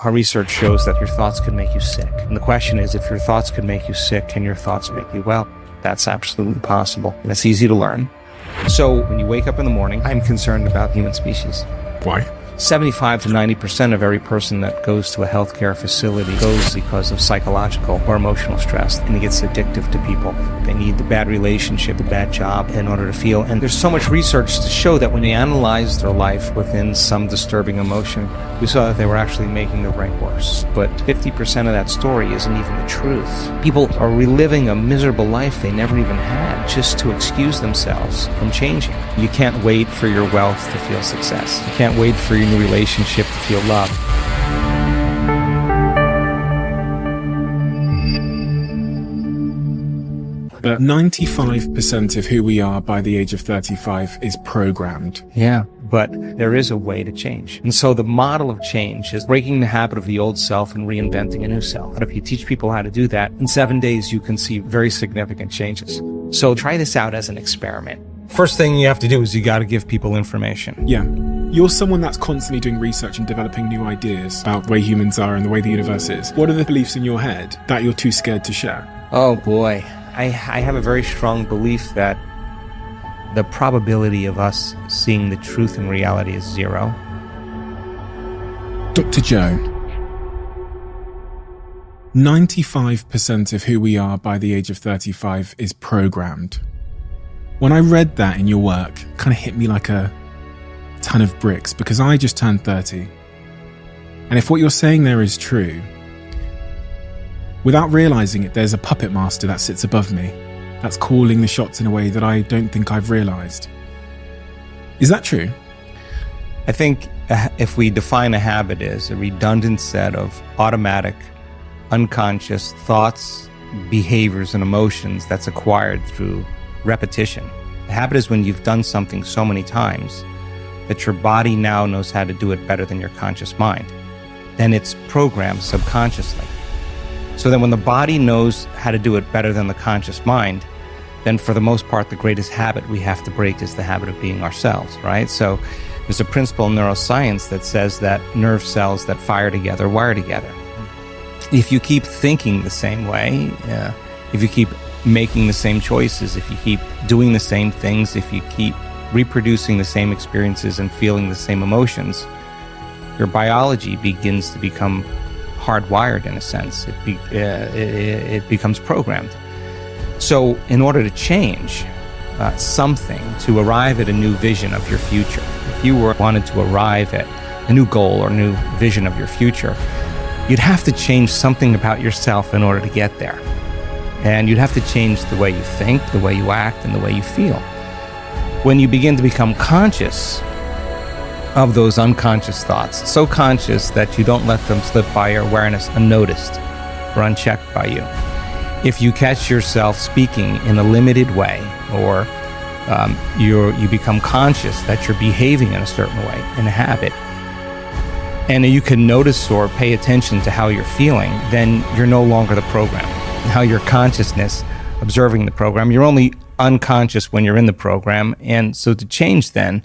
Our research shows that your thoughts can make you sick. And the question is, if your thoughts can make you sick, can your thoughts make you well? That's absolutely possible. And it's easy to learn. So when you wake up in the morning, I'm concerned about human species. Why? 75 to 90% of every person that goes to a healthcare facility goes because of psychological or emotional stress, and it gets addictive to people. They need the bad relationship, the bad job in order to feel. And there's so much research to show that when they analyzed their life within some disturbing emotion, we saw that they were actually making their brain worse. But 50% of that story isn't even the truth. People are reliving a miserable life they never even had just to excuse themselves from changing. You can't wait for your wealth to feel success. You can't wait for your new relationship to feel love. But 95% of who we are by the age of 35 is programmed. Yeah, but there is a way to change. And so the model of change is breaking the habit of the old self and reinventing a new self. And if you teach people how to do that, in 7 days you can see very significant changes. So try this out as an experiment. First thing you have to do is you got to give people information. Yeah. You're someone that's constantly doing research and developing new ideas about the way humans are and the way the universe is. What are the beliefs in your head that you're too scared to share? Oh boy. I have a very strong belief that the probability of us seeing the truth in reality is zero. Dr. Joe, 95% of who we are by the age of 35 is programmed. When I read that in your work, it kind of hit me like a ton of bricks, because I just turned 30. And if what you're saying there is true, without realizing it, there's a puppet master that sits above me that's calling the shots in a way that I don't think I've realized. Is that true? I think if we define a habit as a redundant set of automatic, unconscious thoughts, behaviors, and emotions that's acquired through repetition. A habit is when you've done something so many times that your body now knows how to do it better than your conscious mind. Then it's programmed subconsciously. So then when the body knows how to do it better than the conscious mind, then for the most part, the greatest habit we have to break is the habit of being ourselves, right? So there's a principle in neuroscience that says that nerve cells that fire together wire together. If you keep thinking the same way, if you keep making the same choices, if you keep doing the same things, if you keep reproducing the same experiences and feeling the same emotions, your biology begins to become hardwired in a sense. It becomes programmed. So in order to change something, to arrive at a new vision of your future, if you wanted to arrive at a new goal or new vision of your future, you'd have to change something about yourself in order to get there. And you'd have to change the way you think, the way you act, and the way you feel. When you begin to become conscious of those unconscious thoughts, so conscious that you don't let them slip by your awareness unnoticed or unchecked by you. If you catch yourself speaking in a limited way, or you become conscious that you're behaving in a certain way, in a habit, and you can notice or pay attention to how you're feeling, then you're no longer the program. Now your consciousness observing the program, you're only unconscious when you're in the program. And so to change then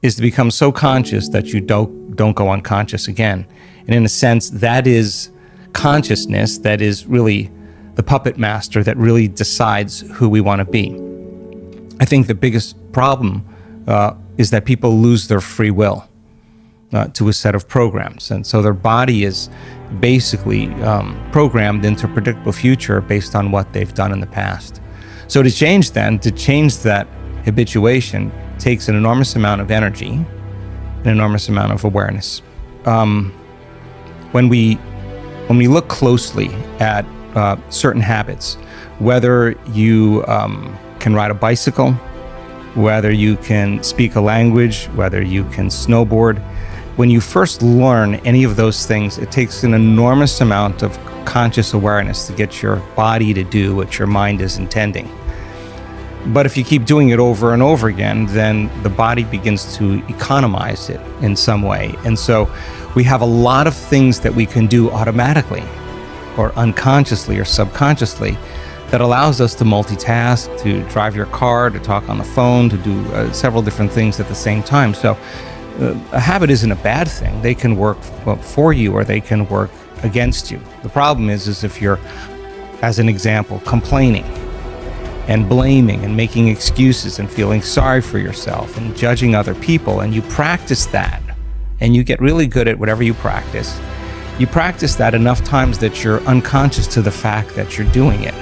is to become so conscious that you don't go unconscious again. And in a sense, that is consciousness that is really the puppet master that really decides who we want to be. I think the biggest problem is that people lose their free will to a set of programs. And so their body is basically programmed into a predictable future based on what they've done in the past. So to change that habituation takes an enormous amount of energy, an enormous amount of awareness. When we look closely at certain habits, whether you can ride a bicycle, whether you can speak a language, whether you can snowboard, when you first learn any of those things, it takes an enormous amount of conscious awareness to get your body to do what your mind is intending. But if you keep doing it over and over again, then the body begins to economize it in some way. And so we have a lot of things that we can do automatically or unconsciously or subconsciously that allows us to multitask, to drive your car, to talk on the phone, to do several different things at the same time. So a habit isn't a bad thing. They can work for you or they can work against you. The problem is if you're, as an example, complaining and blaming and making excuses and feeling sorry for yourself and judging other people, and you practice that and you get really good at whatever you practice that enough times that you're unconscious to the fact that you're doing it.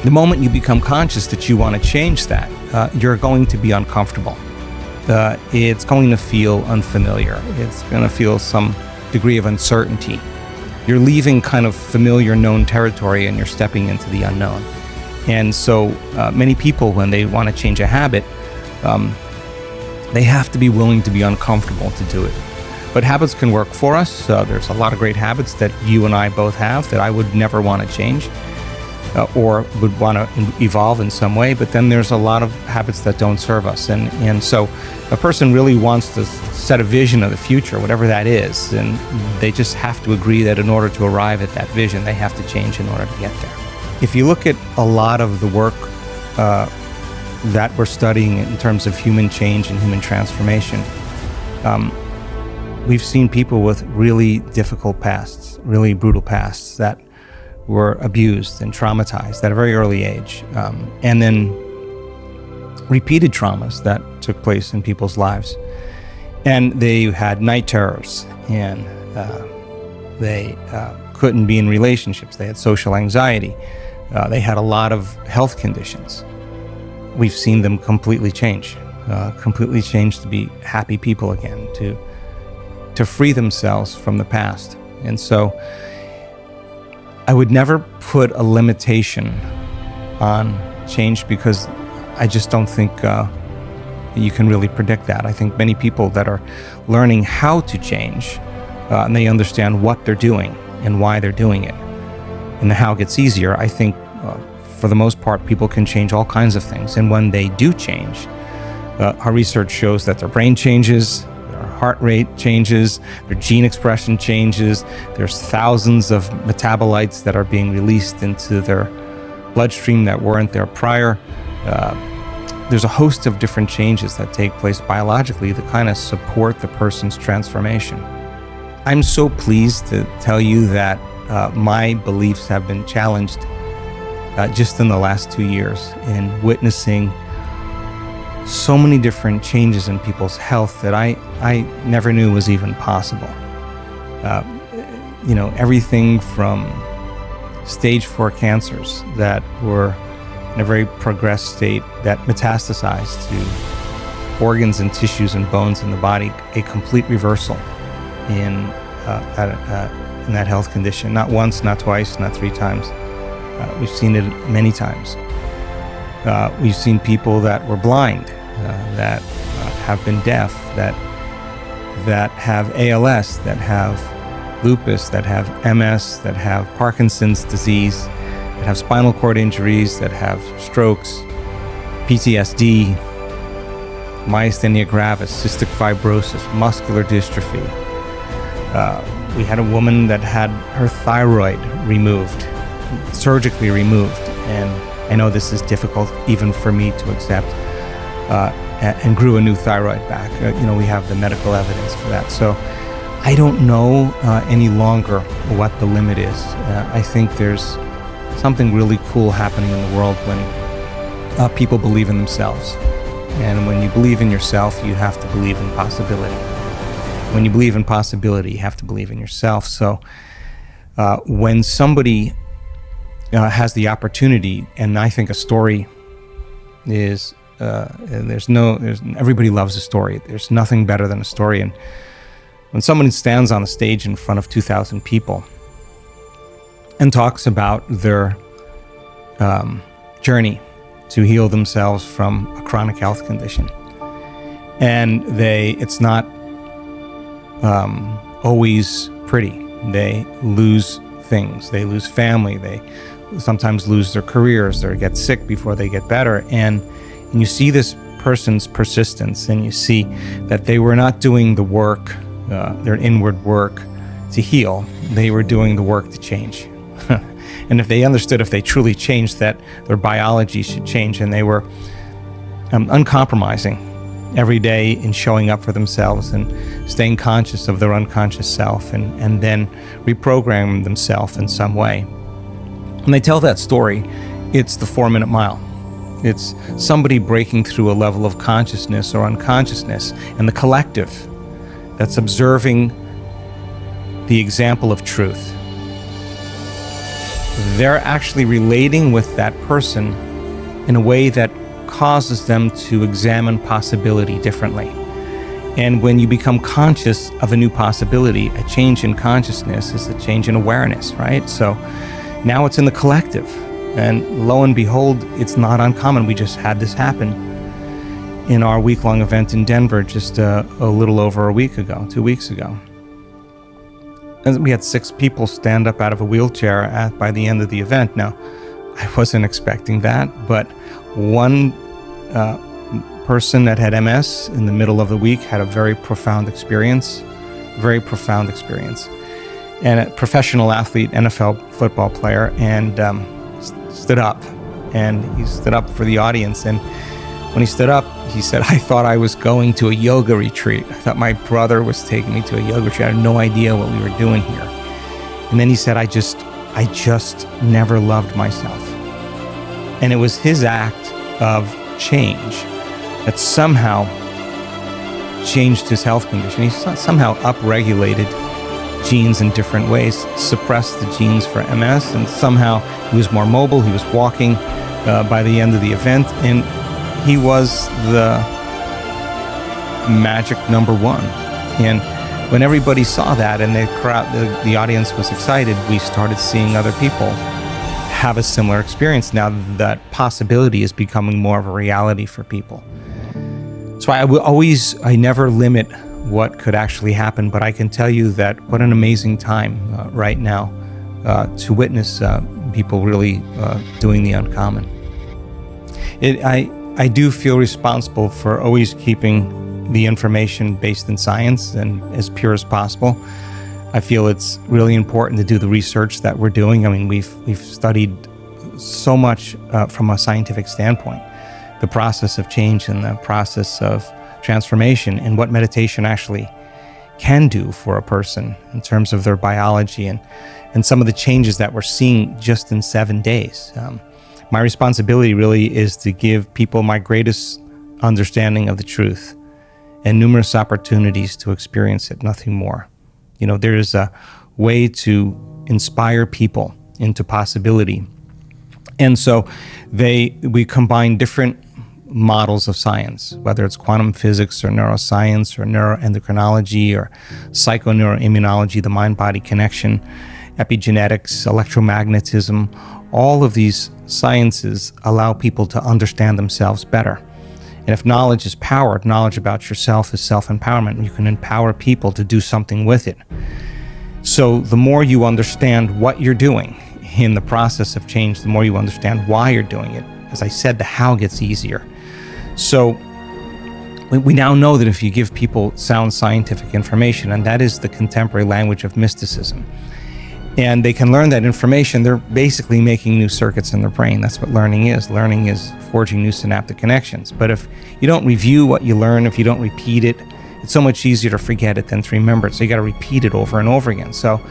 The moment you become conscious that you want to change that, you're going to be uncomfortable. It's going to feel unfamiliar. It's going to feel some degree of uncertainty. You're leaving kind of familiar known territory and you're stepping into the unknown. And so many people, when they want to change a habit, they have to be willing to be uncomfortable to do it. But habits can work for us. There's a lot of great habits that you and I both have that I would never want to change or would want to evolve in some way. But then there's a lot of habits that don't serve us. And so a person really wants to set a vision of the future, whatever that is, and they just have to agree that in order to arrive at that vision, they have to change in order to get there. If you look at a lot of the work that we're studying in terms of human change and human transformation, we've seen people with really difficult pasts, really brutal pasts that were abused and traumatized at a very early age, and then repeated traumas that took place in people's lives. And they had night terrors, and they couldn't be in relationships. They had social anxiety. They had a lot of health conditions. We've seen them completely change to be happy people again, to free themselves from the past. And so I would never put a limitation on change because I just don't think you can really predict that. I think many people that are learning how to change and they understand what they're doing and why they're doing it and how it gets easier, I think for the most part people can change all kinds of things. And when they do change, our research shows that their brain changes, their heart rate changes, their gene expression changes, there's thousands of metabolites that are being released into their bloodstream that weren't there prior. There's a host of different changes that take place biologically that kind of support the person's transformation. I'm so pleased to tell you that my beliefs have been challenged just in the last 2 years in witnessing so many different changes in people's health that I never knew was even possible. Everything from stage 4 cancers that were in a very progressed state that metastasized to organs and tissues and bones in the body, a complete reversal in that health condition. Not once, not twice, not 3 times. We've seen it many times. We've seen people that were blind, that have been deaf, that have ALS, that have lupus, that have MS, that have Parkinson's disease, that have spinal cord injuries, that have strokes, PTSD, myasthenia gravis, cystic fibrosis, muscular dystrophy. We had a woman that had her thyroid removed, surgically removed, and I know this is difficult even for me to accept, and grew a new thyroid back. We have the medical evidence for that. So I don't know any longer what the limit is. I think there's something really cool happening in the world when people believe in themselves. And when you believe in yourself, you have to believe in possibility. When you believe in possibility, you have to believe in yourself. So when somebody has the opportunity, and I think a story is, everybody loves a story. There's nothing better than a story. And when someone stands on a stage in front of 2,000 people and talks about their journey to heal themselves from a chronic health condition, and it's not always pretty. They lose things. They lose family. They sometimes lose their careers. They get sick before they get better. And you see this person's persistence, and you see that they were not doing the work, their inward work to heal. They were doing the work to change. And if they understood, if they truly changed, that their biology should change, and they were uncompromising every day in showing up for themselves and staying conscious of their unconscious self, and then reprogram themselves in some way. When they tell that story, it's the 4-minute mile. It's somebody breaking through a level of consciousness or unconsciousness, and the collective that's observing the example of truth. They're actually relating with that person in a way that causes them to examine possibility differently. And when you become conscious of a new possibility, a change in consciousness is a change in awareness, right? So now it's in the collective. And lo and behold, it's not uncommon. We just had this happen in our week-long event in Denver just a little over a week ago, 2 weeks ago. And we had 6 people stand up out of a wheelchair by the end of the event. Now, I wasn't expecting that, but one person that had MS in the middle of the week had a very profound experience. And a professional athlete, NFL football player, and stood up. And he stood up for the audience. And when he stood up, he said, "I thought I was going to a yoga retreat. I thought my brother was taking me to a yoga retreat. I had no idea what we were doing here." And then he said, I just never loved myself. And it was his act of change that somehow changed his health condition. He somehow upregulated genes in different ways, suppressed the genes for MS, and somehow he was more mobile. He was walking by the end of the event, and he was the magic number one. And when everybody saw that and the crowd, the audience was excited, we started seeing other people have a similar experience. Now that possibility is becoming more of a reality for people. So I never limit what could actually happen, but I can tell you that what an amazing time right now to witness people really doing the uncommon. I do feel responsible for always keeping the information based in science and as pure as possible. I feel it's really important to do the research that we're doing. I mean, we've studied so much from a scientific standpoint, the process of change and the process of transformation, and what meditation actually can do for a person in terms of their biology and some of the changes that we're seeing just in 7 days. My responsibility really is to give people my greatest understanding of the truth and numerous opportunities to experience it, nothing more. You know, there is a way to inspire people into possibility. And so we combine different models of science, whether it's quantum physics or neuroscience or neuroendocrinology or psychoneuroimmunology, the mind-body connection, epigenetics, electromagnetism. All of these sciences allow people to understand themselves better. And if knowledge is power, knowledge about yourself is self-empowerment. You can empower people to do something with it. So the more you understand what you're doing in the process of change, the more you understand why you're doing it. As I said, the how gets easier. So we now know that if you give people sound scientific information, and that is the contemporary language of mysticism, and they can learn that information, they're basically making new circuits in their brain. That's what learning is. Learning is forging new synaptic connections. But if you don't review what you learn, if you don't repeat it, it's so much easier to forget it than to remember it. So you got to repeat it over and over again. So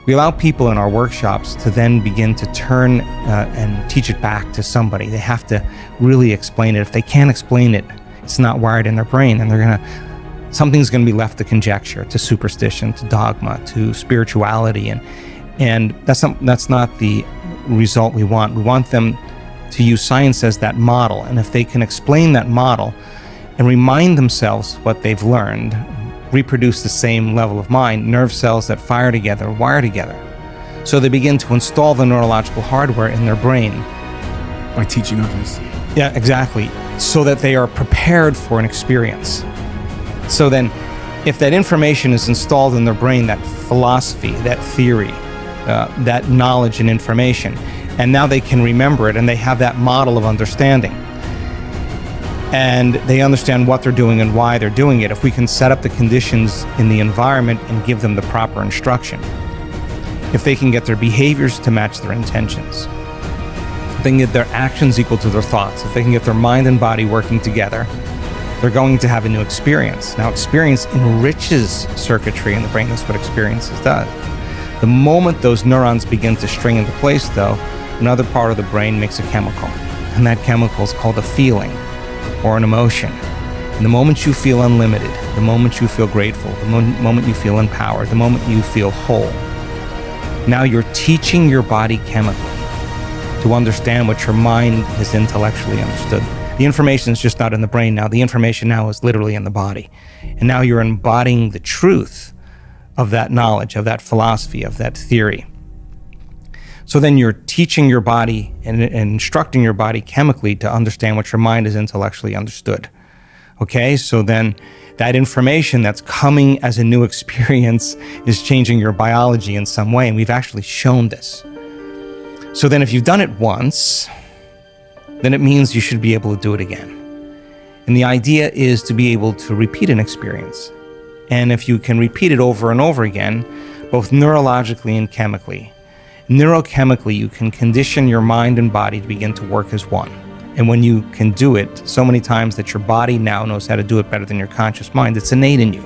we allow people in our workshops to then begin to turn and teach it back to somebody. They have to really explain it. If they can't explain it, it's not wired in their brain, and something's going to be left to conjecture, to superstition, to dogma, to spirituality, and that's not the result we want. We want them to use science as that model, and if they can explain that model and remind themselves what they've learned, reproduce the same level of mind, nerve cells that fire together, wire together. So they begin to install the neurological hardware in their brain. By teaching others. Yeah, exactly. So that they are prepared for an experience. So then, if that information is installed in their brain, that philosophy, that theory, that knowledge and information, and now they can remember it, and they have that model of understanding. And they understand what they're doing and why they're doing it. If we can set up the conditions in the environment and give them the proper instruction, if they can get their behaviors to match their intentions, if they can get their actions equal to their thoughts, if they can get their mind and body working together, they're going to have a new experience. Now, experience enriches circuitry in the brain. That's what experiences does. The moment those neurons begin to string into place, though, another part of the brain makes a chemical. And that chemical is called a feeling or an emotion. And the moment you feel unlimited, the moment you feel grateful, the moment you feel empowered, the moment you feel whole, now you're teaching your body chemically to understand what your mind has intellectually understood. The information is just not in the brain now. The information now is literally in the body. And now you're embodying the truth of that knowledge, of that philosophy, of that theory. So then you're teaching your body and instructing your body chemically to understand what your mind has intellectually understood. Okay, so then that information that's coming as a new experience is changing your biology in some way, and we've actually shown this. So then if you've done it once, then it means you should be able to do it again. And the idea is to be able to repeat an experience. And if you can repeat it over and over again, both neurologically and chemically, neurochemically, you can condition your mind and body to begin to work as one. And when you can do it so many times that your body now knows how to do it better than your conscious mind, it's innate in you.